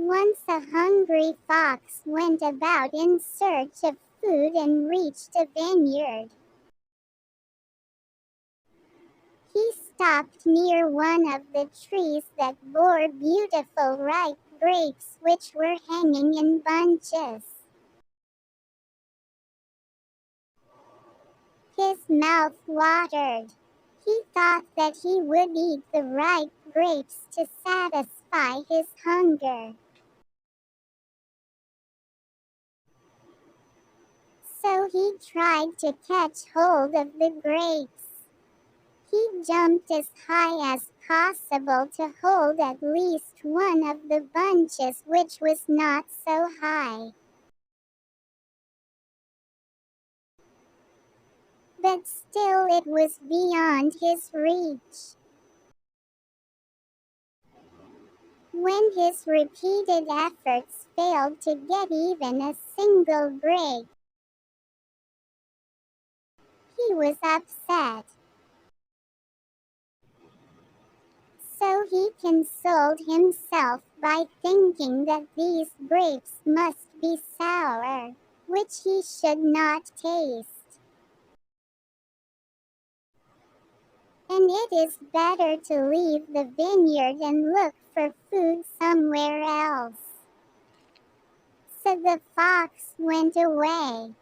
Once a hungry fox went about in search of food and reached a vineyard. He stopped near one of the trees that bore beautiful ripe grapes which were hanging in bunches. His mouth watered. He thought that he would eat the ripe grapes to satisfy his hunger. So he tried to catch hold of the grapes. He jumped as high as possible to hold at least one of the bunches which was not so high. But still it was beyond his reach. When his repeated efforts failed to get even a single grape, he was upset. So he consoled himself by thinking that these grapes must be sour, which he should not taste. And it is better to leave the vineyard and look for food somewhere else. So the fox went away.